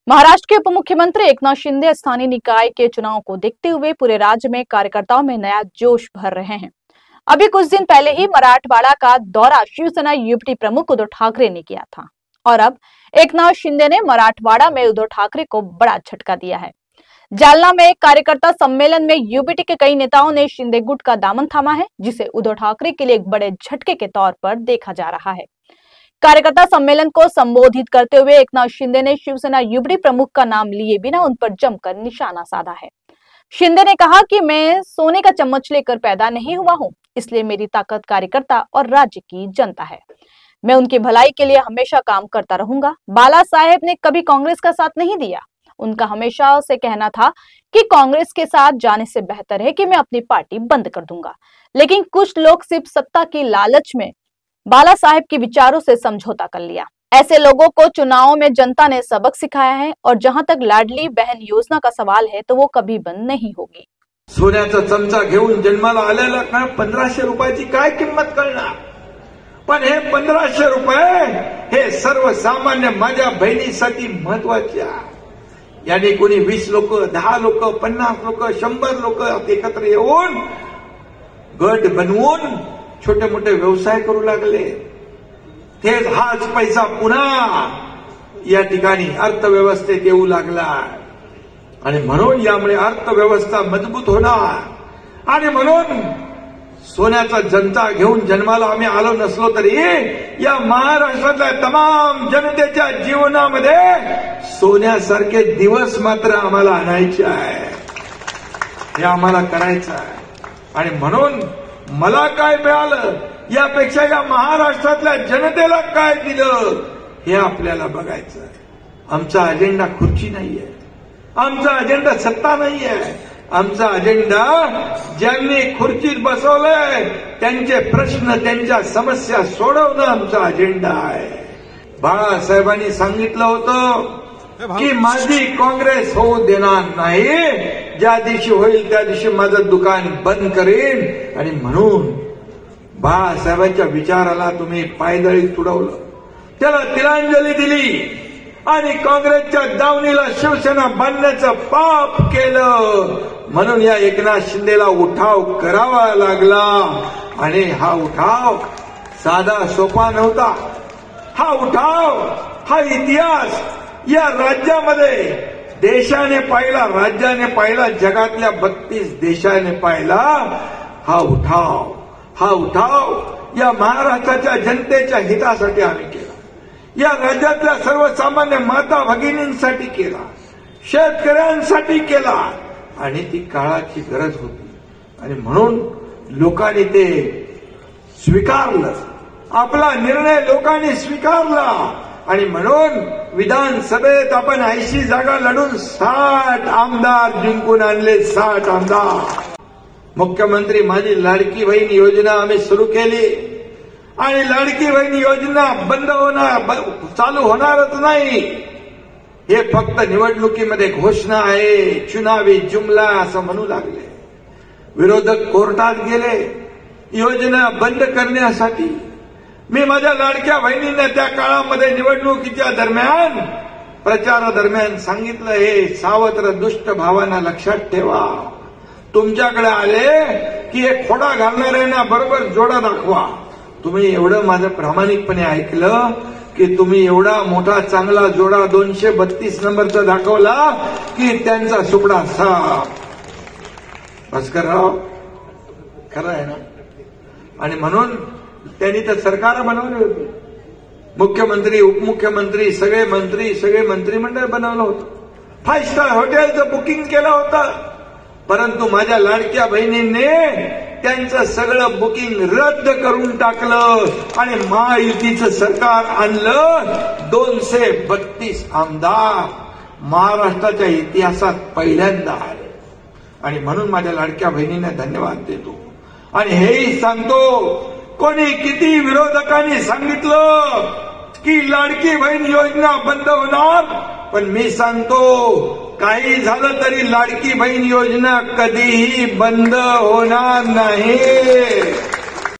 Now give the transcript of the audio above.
महाराष्ट्र के उप मुख्यमंत्री एकनाथ शिंदे स्थानीय निकाय के चुनाव को देखते हुए पूरे राज्य में कार्यकर्ताओं में नया जोश भर रहे हैं। अभी कुछ दिन पहले ही मराठवाड़ा का दौरा शिवसेना यूपीटी प्रमुख उद्धव ठाकरे ने किया था और अब एकनाथ शिंदे ने मराठवाड़ा में उद्धव ठाकरे को बड़ा झटका दिया है। जालना में एक कार्यकर्ता सम्मेलन में यूपीटी के कई नेताओं ने शिंदे गुट का दामन थामा है, जिसे उद्धव ठाकरे के लिए एक बड़े झटके के तौर पर देखा जा रहा है। कार्यकर्ता सम्मेलन को संबोधित करते हुए एकनाथ शिंदे ने शिवसेना यूपीटी प्रमुख का नाम लिए बिना उन पर जमकर निशाना साधा है। शिंदे ने कहा कि मैं सोने का चम्मच लेकर पैदा नहीं हुआ हूं, इसलिए मेरी ताकत कार्यकर्ता और राज्य की जनता है। मैं उनकी भलाई के लिए हमेशा काम करता रहूंगा। बाला साहेब ने कभी कांग्रेस का साथ नहीं दिया। उनका हमेशा से कहना था कि कांग्रेस के साथ जाने से बेहतर है कि मैं अपनी पार्टी बंद कर दूंगा, लेकिन कुछ लोग सिर्फ सत्ता की लालच में बाला साहेब के विचारों से समझौता कर लिया। ऐसे लोगों को चुनावों में जनता ने सबक सिखाया है और जहां तक लाडली बहन योजना का सवाल है तो वो कभी बंद नहीं होगी। सोन्याचा चमचा घेऊन जन्माला आलेला का 1500 रुपयाची काय किंमत करणार, पण हे 1500 रुपये हे सर्वसामान्य माझ्या बहिणीसाठी महत्वाचे आहे। याने कोणी 20 लोक, 10 लोक, 50 लोक, 100 लोक एकत्र येऊन गट बनवून छोटे मोठे व्यवसाय करू लागले। तेच हाच पैसा पुन्हा या ठिकाणी अर्थव्यवस्थेत येऊ लागला आणि म्हणून यामुळे अर्थव्यवस्था मजबूत होणार आणि म्हणून सोन्याचा जनता घेऊन जन्माला आम्ही आलो नसलो तरी या महाराष्ट्रातल्या तमाम जनतेच्या जीवनामध्ये सोन्यासारखे दिवस मात्र आम्हाला आणायचे आहे, हे आम्हाला करायचं आहे। आणि म्हणून मला काय मिळालं यापेक्षा या महाराष्ट्रातल्या जनतेला काय दिलं हे आपल्याला बघायचं आहे। आमचा अजेंडा खुर्ची नाहीये, आमचा अजेंडा सत्ता नाहीये, आमचा अजेंडा ज्यांनी खुर्चीत बसवलंय त्यांचे प्रश्न, त्यांच्या समस्या सोडवणं आमचा अजेंडा आहे। बाळासाहेबांनी सांगितलं होतं की माझी काँग्रेस होऊ देणार नाही, ज्या दिवशी होईल त्या दिवशी माझं दुकान बंद करेन। आणि म्हणून बाळासाहेबांच्या विचाराला तुम्ही पायदळी तुडवलं, त्याला तिलांजली दिली आणि काँग्रेसच्या दावणीला शिवसेना बांधण्याचं पाप केलं। म्हणून या एकनाथ शिंदेला उठाव करावा लागला आणि हा उठाव साधा सोपा नव्हता। हा उठाव, हा इतिहास या राज्यामध्ये देशाने पाहिला, राज्याने पाहिला, जगातल्या 32 देशाने पाहिला। हा उठाव या महाराष्ट्राच्या जनतेच्या हितासाठी आम्ही केला, या राज्यातल्या सर्वसामान्य माता भगिनींसाठी केला, शेतकऱ्यांसाठी केला आणि ती काळाची गरज होती आणि म्हणून लोकांनी ते स्वीकारलं। आपला निर्णय लोकांनी स्वीकारला आणि म्हणून विधानसभेत आपण 80 जागा लढून 60 आमदार जिंकून आणले, 60 आमदार। मुख्यमंत्री माझी लाडकी बहीण योजना आम्ही सुरू केली आणि लाडकी बहीण योजना बंद होणार, चालू होणारच नाही। हे फक्त निवडणुकीमध्ये घोषणा आहे, चुनावी जुमला असं म्हणू लागले। विरोधक कोर्टात गेले योजना बंद करण्यासाठी। मी माझ्या लाडक्या बहिणींना त्या काळामध्ये निवडणुकीच्या दरम्यान, प्रचारादरम्यान सांगितलं, हे सावत्र दुष्ट भावांना लक्षात ठेवा, तुमच्याकडे आले की एक खोडा घालणाऱ्यांना बरोबर जोडा दाखवा। तुम्ही एवढं माझं प्रामाणिकपणे ऐकलं की तुम्ही एवढा मोठा चांगला जोडा 232 नंबरचा दाखवला की त्यांचा सुपडा साफ। भास्करराव खरं आहे ना? आणि म्हणून त्यांनी तर सरकार बनवले होते, मुख्यमंत्री, उपमुख्यमंत्री, सगळे मंत्रिमंडळ बनवलं होतं, 5 स्टार हॉटेलचं बुकिंग केलं होतं। परंतु माझ्या लाडक्या बहिणींनी त्यांचं सगळं बुकिंग रद्द करून टाकलं आणि महायुतीचं सरकार आणलं। 232 आमदार महाराष्ट्राच्या इतिहासात पहिल्यांदा आले आणि म्हणून माझ्या लाडक्या बहिणींना धन्यवाद देतो। आणि हेही सांगतो, कोणी किती विरोधकांनी सांगितलं की लाडकी बहीण योजना बंद होणार, पण मी सांगतो काही झालं तरी लाडकी बहीण योजना कधीही बंद होणार नाही।